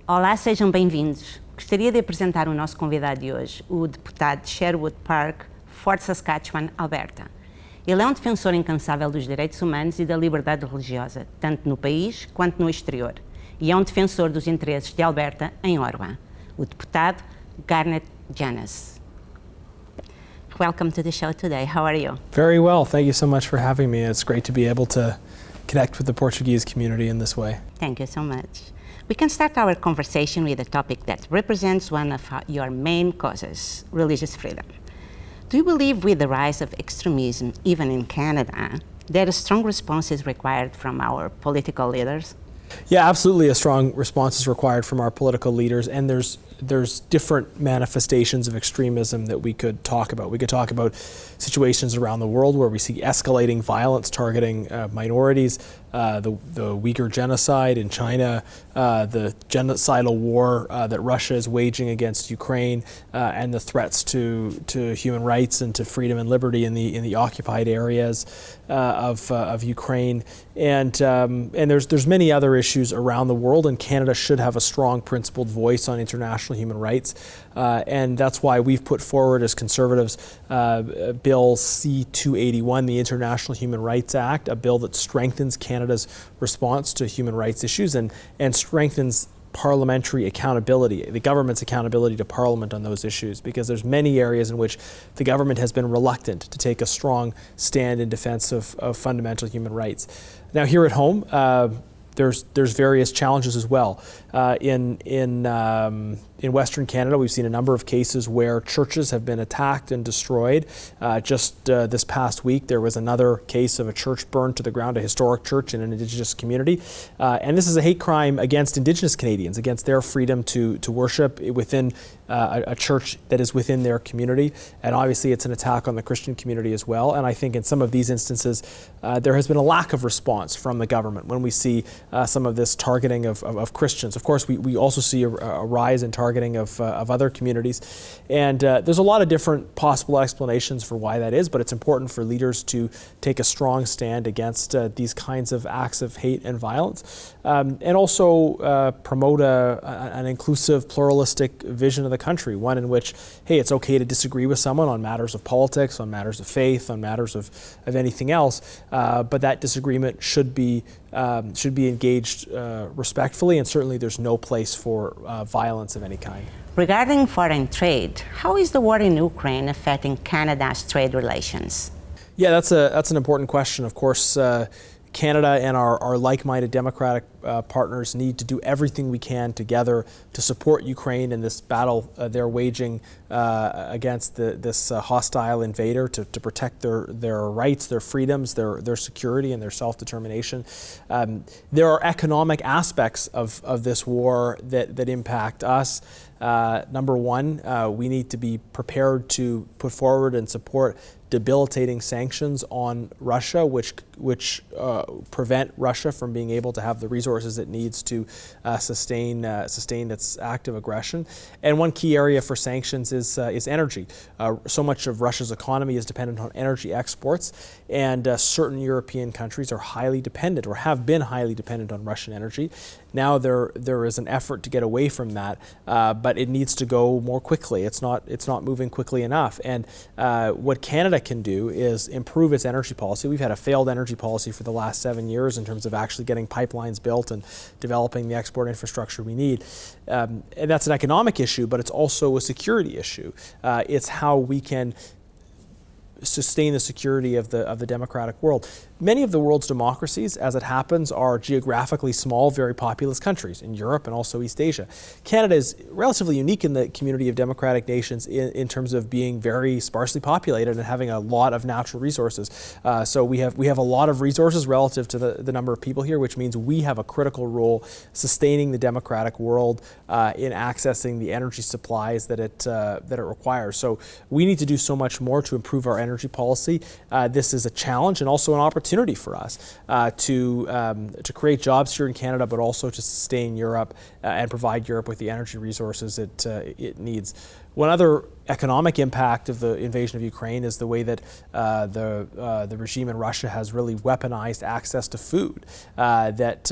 Olá, sejam bem-vindos. Gostaria de apresentar o nosso convidado de hoje, o deputado de Sherwood Park, Fort Saskatchewan, Alberta. Ele é um defensor incansável dos direitos humanos e da liberdade religiosa, tanto no país quanto no exterior, e é um defensor dos interesses de Alberta em Ottawa. O deputado Garnett Genuis. Welcome to the show today. How are you? Very well. Thank you so much for having me. It's great to be able to connect with the Portuguese community in this way. Thank you so much. We can start our conversation with a topic that represents one of your main causes, religious freedom. Do you believe with the rise of extremism, even in Canada, that a strong response is required from our political leaders? Yeah, absolutely. A strong response is required from our political leaders, and there's different manifestations of extremism that we could talk about. We could talk about situations around the world where we see escalating violence targeting minorities, the Uyghur genocide in China, the genocidal war that Russia is waging against Ukraine, and the threats to human rights and to freedom and liberty in the occupied areas of Ukraine, and there's many other issues around the world, and Canada should have a strong principled voice on international human rights, and that's why we've put forward as Conservatives Bill C-281, the International Human Rights Act, a bill that strengthens Canada's response to human rights issues and strengthens parliamentary accountability, the government's accountability to Parliament on those issues, because there's many areas in which the government has been reluctant to take a strong stand in defense of fundamental human rights. Now here at home, there's various challenges as well. In Western Canada, we've seen a number of cases where churches have been attacked and destroyed. Just this past week, there was another case of a church burned to the ground, a historic church in an Indigenous community. And this is a hate crime against Indigenous Canadians, against their freedom to worship within a church that is within their community. And obviously, it's an attack on the Christian community as well. And I think in some of these instances, there has been a lack of response from the government when we see some of this targeting of Christians. Of course, we also see a rise in targeting of other communities. And there's a lot of different possible explanations for why that is, but it's important for leaders to take a strong stand against these kinds of acts of hate and violence, and also promote an inclusive, pluralistic vision of the country, one in which, hey, it's okay to disagree with someone on matters of politics, on matters of faith, on matters of anything else, but that disagreement should be engaged respectfully, and certainly there's no place for violence of any kind. Regarding foreign trade, how is the war in Ukraine affecting Canada's trade relations? Yeah, that's an important question. Of course, Canada and our like-minded democratic partners need to do everything we can together to support Ukraine in this battle they're waging against this hostile invader, to protect their rights, their freedoms, their security, and their self-determination. There are economic aspects of this war that impact us. Number one, we need to be prepared to put forward and support debilitating sanctions on Russia, which prevent Russia from being able to have the resources it needs to sustain its active aggression. And one key area for sanctions is energy. So much of Russia's economy is dependent on energy exports, and certain European countries are highly dependent, or have been highly dependent, on Russian energy. Now there is an effort to get away from that, but it needs to go more quickly. It's not moving quickly enough. And what Canada can do is improve its energy policy. We've had a failed energy policy for the last 7 years in terms of actually getting pipelines built and developing the export infrastructure we need. And that's an economic issue, but it's also a security issue. It's how we can sustain the security of the democratic world. Many of the world's democracies, as it happens, are geographically small, very populous countries in Europe and also East Asia. Canada is relatively unique in the community of democratic nations in terms of being very sparsely populated and having a lot of natural resources. So we have a lot of resources relative to the number of people here, which means we have a critical role sustaining the democratic world in accessing the energy supplies that it requires. So we need to do so much more to improve our energy policy. This is a challenge and also an opportunity for us to create jobs here in Canada, but also to sustain Europe and provide Europe with the energy resources it needs. One other economic impact of the invasion of Ukraine is the way that the regime in Russia has really weaponized access to food. That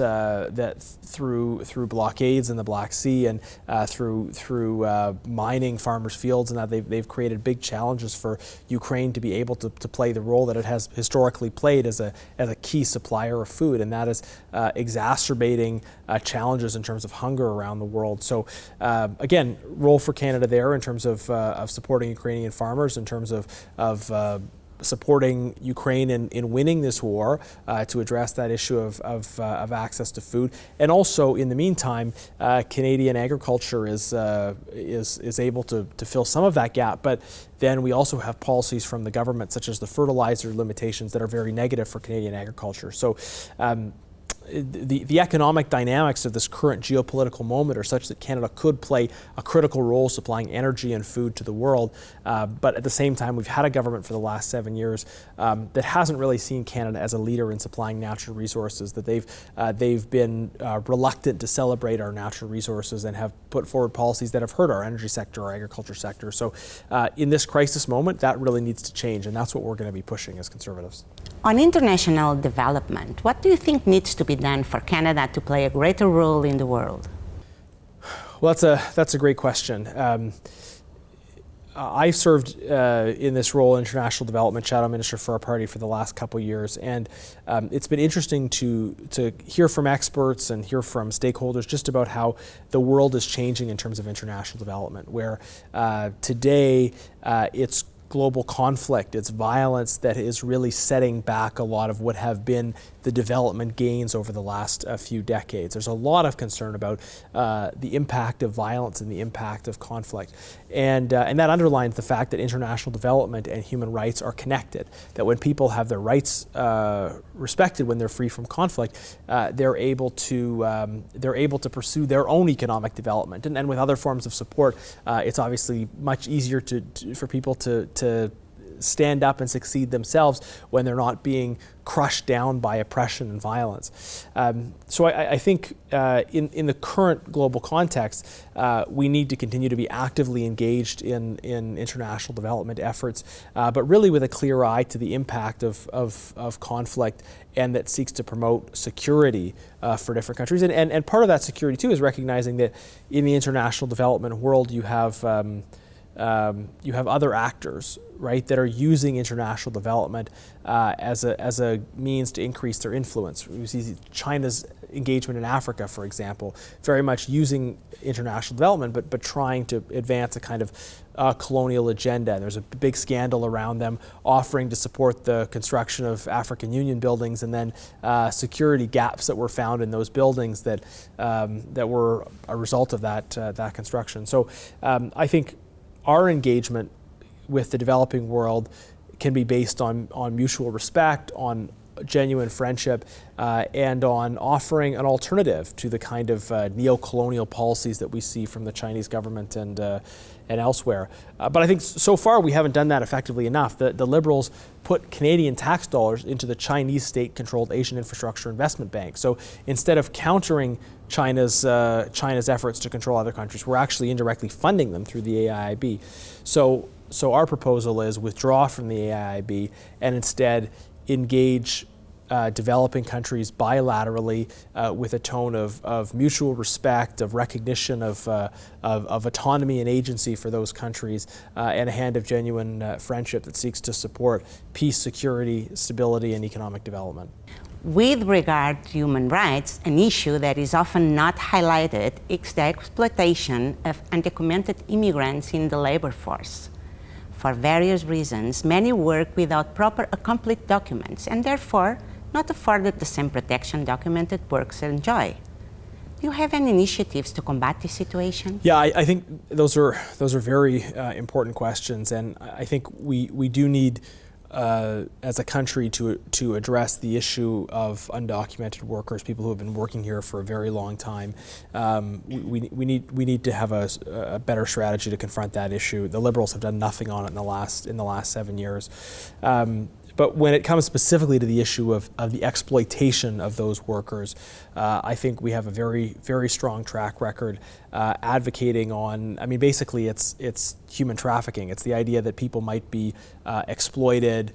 through blockades in the Black Sea and through mining farmers' fields, and that they've created big challenges for Ukraine to be able to play the role that it has historically played as a key supplier of food, and that is exacerbating challenges in terms of hunger around the world. So again, role for Canada there in terms of supporting Ukrainian farmers, in terms of supporting Ukraine in winning this war to address that issue of access to food, and also in the meantime, Canadian agriculture is able to fill some of that gap. But then we also have policies from the government, such as the fertilizer limitations, that are very negative for Canadian agriculture. So. The economic dynamics of this current geopolitical moment are such that Canada could play a critical role supplying energy and food to the world. But at the same time, we've had a government for the last 7 years that hasn't really seen Canada as a leader in supplying natural resources, that they've been reluctant to celebrate our natural resources and have put forward policies that have hurt our energy sector, our agriculture sector. So in this crisis moment, that really needs to change, and that's what we're going to be pushing as Conservatives. On international development, what do you think needs to be done for Canada to play a greater role in the world? Well, that's a great question. I served in this role, international development shadow minister for our party, for the last couple of years, and it's been interesting to hear from experts and hear from stakeholders just about how the world is changing in terms of international development, where today it's global conflict, it's violence that is really setting back a lot of what have been the development gains over the last few decades. There's a lot of concern about the impact of violence and the impact of conflict. And that underlines the fact that international development and human rights are connected, that when people have their rights respected, when they're free from conflict, they're able to pursue their own economic development. And with other forms of support, it's obviously much easier for people to stand up and succeed themselves when they're not being crushed down by oppression and violence. So I think in the current global context, we need to continue to be actively engaged in international development efforts, but really with a clear eye to the impact of conflict, and that seeks to promote security for different countries. And part of that security too is recognizing that in the international development world you have other actors, right, that are using international development as a means to increase their influence. We see China's engagement in Africa, for example, very much using international development, but trying to advance a kind of colonial agenda. There's a big scandal around them offering to support the construction of African Union buildings, and then security gaps that were found in those buildings that were a result of that construction. So I think our engagement with the developing world can be based on mutual respect, on genuine friendship, and on offering an alternative to the kind of neo-colonial policies that we see from the Chinese government and elsewhere. But I think so far we haven't done that effectively enough. The Liberals put Canadian tax dollars into the Chinese state-controlled Asian Infrastructure Investment Bank. So instead of countering China's efforts to control other countries, we're actually indirectly funding them through the AIIB. So our proposal is withdraw from the AIIB and instead engage developing countries bilaterally with a tone of mutual respect, of recognition of autonomy and agency for those countries, and a hand of genuine friendship that seeks to support peace, security, stability, and economic development. With regard to human rights, an issue that is often not highlighted is the exploitation of undocumented immigrants in the labor force. For various reasons, many work without proper complete documents and therefore not afforded the same protection documented workers enjoy. Do you have any initiatives to combat this situation? Yeah, I think those are very important questions, and I think we do need, as a country, to address the issue of undocumented workers, people who have been working here for a very long time. We need to have a better strategy to confront that issue. The Liberals have done nothing on it in the last 7 years. But when it comes specifically to the issue of the exploitation of those workers, I think we have a very, very strong track record advocating on, I mean, basically it's human trafficking. It's the idea that people might be exploited,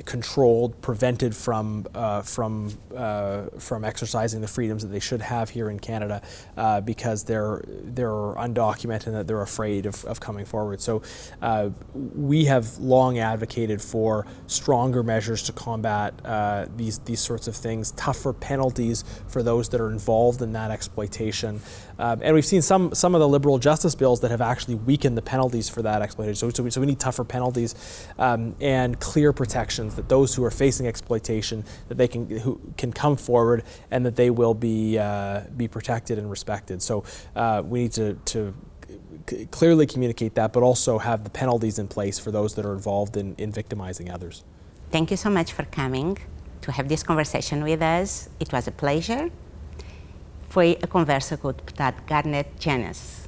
controlled, prevented from exercising the freedoms that they should have here in Canada because they're undocumented and that they're afraid of coming forward. So we have long advocated for stronger measures to combat these sorts of things, tougher penalties for those that are involved in that exploitation. And we've seen some of the liberal justice bills that have actually weakened the penalties for that exploitation. So we need tougher penalties and clear protections that those who are facing exploitation, that they can come forward and that they will be protected and respected. So we need to clearly communicate that, but also have the penalties in place for those that are involved in victimizing others. Thank you so much for coming to have this conversation with us. It was a pleasure. Foi a conversa com o deputado Garnett Genuis.